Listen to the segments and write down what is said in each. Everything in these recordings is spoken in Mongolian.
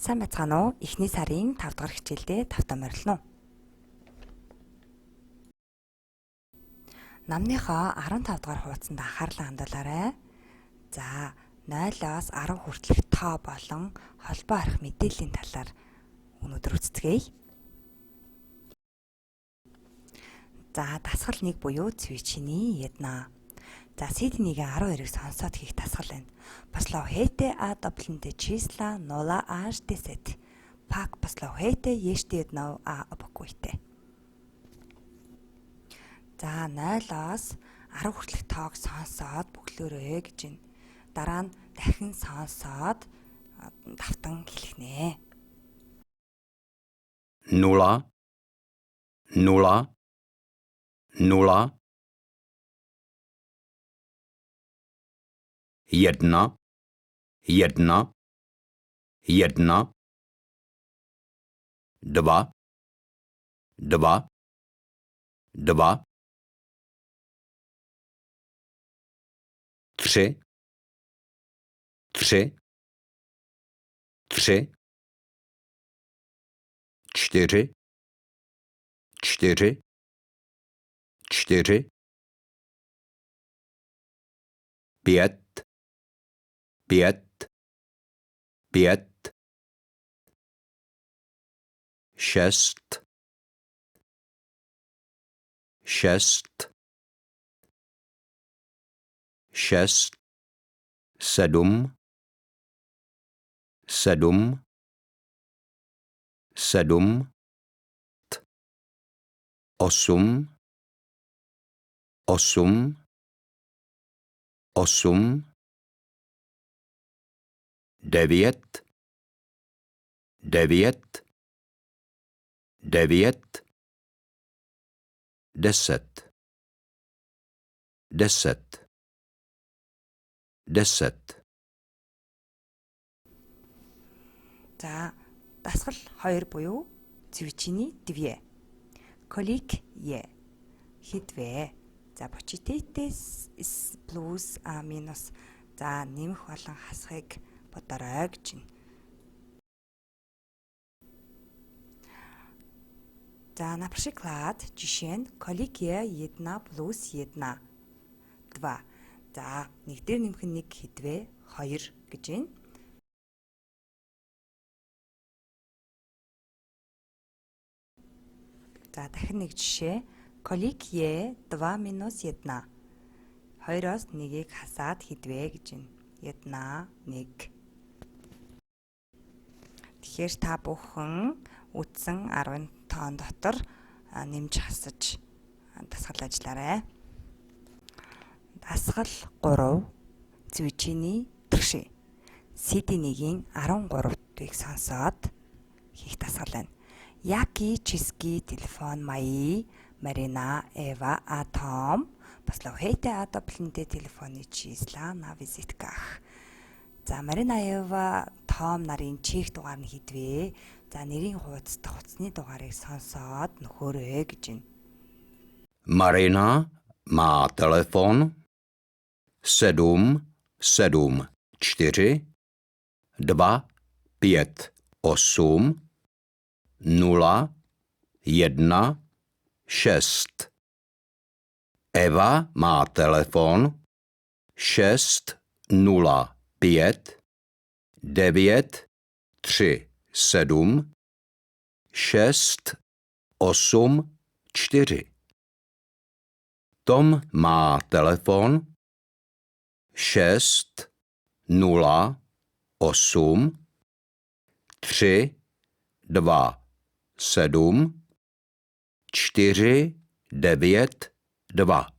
Сайн байцгаана уу? Эхний сарын 5 дахь хичээлдээ тавтан морилно. Намныхоо 15 дахь хуудсанд анхаарлаа хандуулаарай. За, 0-оос 10 хүртэлх тоо болон холбоо арих мэдээллийн талаар өнөөдөр үздэгэе. За, дасгал 1 буюу цвичний ядна. За, CD1-ийн 12-ыг сонсоод хийх дасгал байна. Пословхейте адаплэнте числа 0 аж 10. Пак пословхейте еште еднав а обокуйте. За, 0-оос 10 хүртэлх тоог сонсоод бөглөөрэй гэж байна. Дараа нь дахин сонсоод давтан хэлэх нэ. 0 0 0 1 1 1 2 2 2 3 3 3 4 4 4 5 5 5 6 6 6 7 7 7 8 8 8 9 9 9 10 10 10 За, дасгал 2 буюу цвичний 2. Колик е. Хидвэ. За, почитетес плюс а минус. За, нэмэх болон хасахыг бодорой гэж байна. За, напримклад жишээ нь колик е 1 плюс 1 2. За, нэг дээр нэмэх нь 1 хидвэ 2 гэж байна. За, дахин нэг жишээ. Колик е 2 минус 1. 2-оос 1-ийг хасаад хидвэ гэж байна. 1 1. Тэгэхээр та бүхэн үтсэн 10 тоон дотор нэмж хасаж дасгал ажиллаарай. Дасгал 3 цвичний тгши. CD1-ийн 13-ыг сонсоод хийх дасгал байна. Яки чиски телефон мои Марина Эва а Том пословхейте адаплэнте телефоны числа на визитках. За, Марина Эва Том нарын чек дугаар нь хидвэ. За, нэрийн хуудас дахь утасны дугаарыг сонсоод нөхөөрэй гэж байна. Marina má telefon 7 7 4 2 5 8 0 1 6. Eva má telefon 6 0 5 9 3 7 6 8 4. Tom má telefon 6 0 8 3 2 7 4 9 2.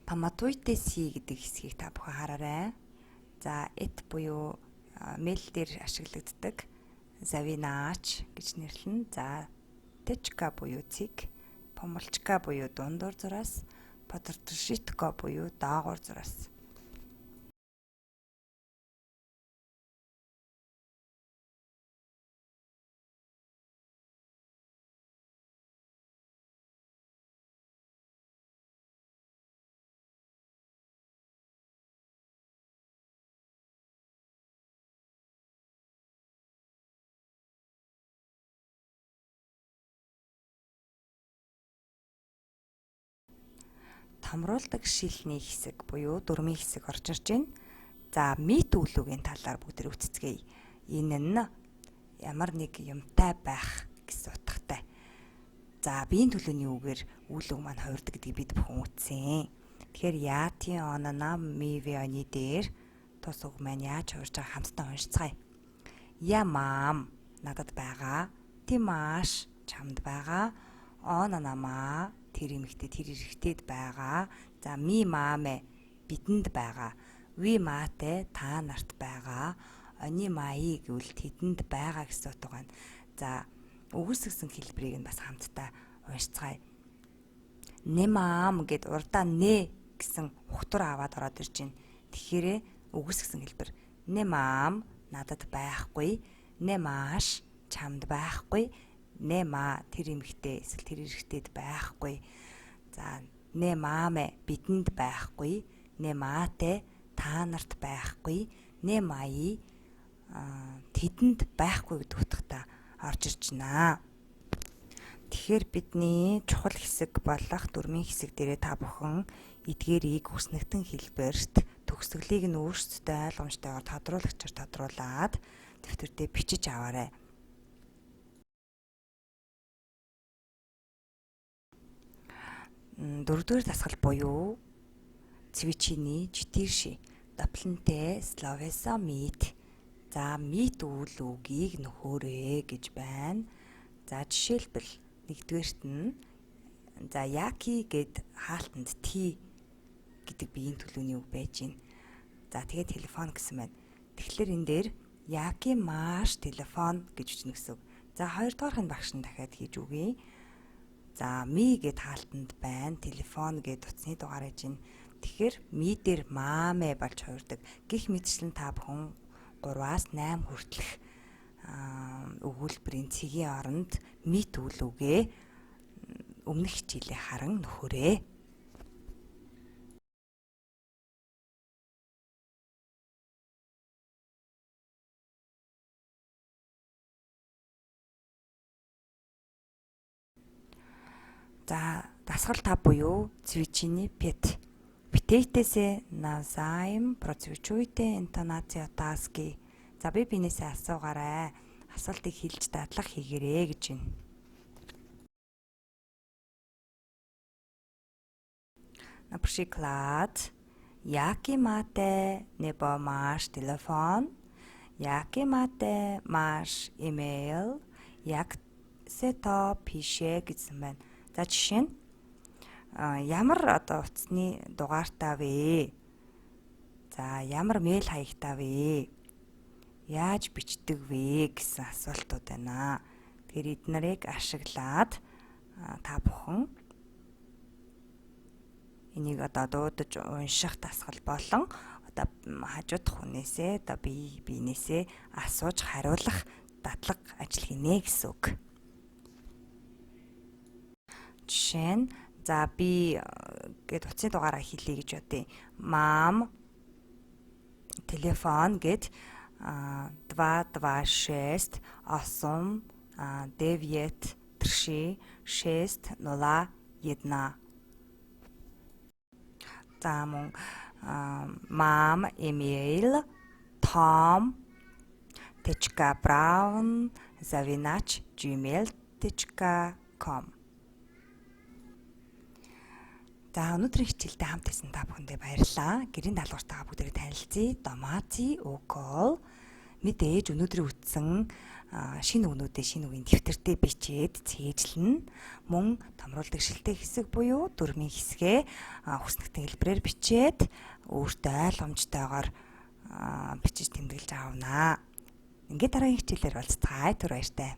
Паматуйтеси гэдэг хэсгийг та бүхэн хараарай. За, эт буюу мэйл дээр ашиглагддаг завинаач гэж нэрлэнэ. За, тэчка буюу цэг, помолчка буюу дундуур зураас, подортшитко буюу доогуур зураас. Томруулдаг шилний хэсэг буюу дөрмийн хэсэг орж ирж байна. За мит үүлүүгийн талаар бүгд үцэцгээе. Энэ нь ямар нэг юмтай байх гэсэн утгатай. За биеийн төлөөний үгээр үүлэг маань хувирдаг гэдгийг бид бүхэн үзсэн. Тэгэхээр яати онона мивианы дээр тус үг маань яаж хувирж байгааг хамтдаа уншицгаая. Я мам надад байгаа. Ти маш чамд байгаа. Ононама тэр эмэгтэй тэр эрэгтэйд байгаа. За ми маме бидэнд байгаа. Ви мате та нарт байгаа. Они маи гэвэл тэдэнд байгаа гэсэн утга байна. За үгүйсгсэн хэлбэрийг нь бас хамтдаа уншицгаая. Не мам гэд урдаа нэ гэсэн ухтур аваад ороод ирж байна. Тэгэхээр үгүйсгсэн хэлбэр не мам надад байхгүй. Не маш чамд байхгүй. Не ма тэр эмэгтэй эсвэл тэр эрэгтэйд байхгүй. За не маме бидэнд байхгүй. Не мате та нарт байхгүй. Не маи тэдэнд байхгүй гэдэг утгатай орж ирж байна. Тэгэхээр бидний чухал хэсэг болох дөрмийн хэсэг дээрээ та бүхэн эдгээрийг хүснэгтэн хэлбэрт төгсгөлийг нь өөрсдөө ойлгомжтойгоор тодруулагчаар тодруулаад дэвтэр дээр бичиж аваарай. Дөрөвдүгээр дасгал буюу цвичиний читирши доплонтэй словеса мит. За мит үйл үгийг нөхөөрэй гэж байна. За жишээлбэл нэгдүгээрт нь за яки гэд хаалтанд ти гэдэг биеийн төлөвний үг байж гин. За тэгээд телефон гэсэн байна. Тэгэхээр энэ дээр яки маш телефон гэж үзнэ гэсэн үг. За хоёрдугаарх нь багш нь дахиад хийж үгэй. За ми гэд хаалтанд байна. Телефон гэд утасны дугаар хийж гин. Тэгэхээр ми дээр маме болж хувирдаг. Гэх мэтчлэн та бүхэн 3-аас 8 хүртэлх өгүүлбэрийн цэгийн оронд мит үйл үгээ өмнөх хичээлээ харан нөхөрөө. За дасгал 5 буюу цвичиний пет. Питээтэсэ навзаим процвичуйте интонацио таски. За би бинээсээ асуугаарай. Асуултыг хэлж дадлага хийгээрэй гэж байна. Например, яки мате небо маш телефон, яки мате маш имейл, як сето пише гэсэн байна. За жишээ нь ямар утасны дугаартай вэ? За ямар мэйл хаягтай вэ? Яаж бичдэг вэ гэсэн асуултууд байна. Тэгэхээр эднэрийг ашиглаад та бүхэн энийг дуудаж унших дасгал болон хажуудах хүнээсээ биенээсээ асууж хариулах дадлага ажил хийнэ гэсэн үг. Жишээ нь за би гэд утасны дугаараа хэлье гэж бодъё. Мам телефон гэд 226 8 9 3 6 0 1. За мөн мам имейл tom.brown@gmail.com. За өнөөдрийн хичээлдээ хамт байсан та бүхэндээ баярлалаа. Гэрийн даалгавартайгаа бүгдээрээ танилцъя. Домати Окол мэдээж өнөөдрийн үтсэн шинэ үгнүүдээ шинэ үгийн дэвтэртээ бичээд цээжлэн мөн томруулдаг шилтэй хэсэг буюу дөрмийн хэсгээ хүснэгтэн хэлбэрээр бичээд өөртөө ойлгомжтойгоор бичиж тэмдэглэж аавнаа. Ингээд дараагийн хичээлээр уулзцгаая. Түр баяртай.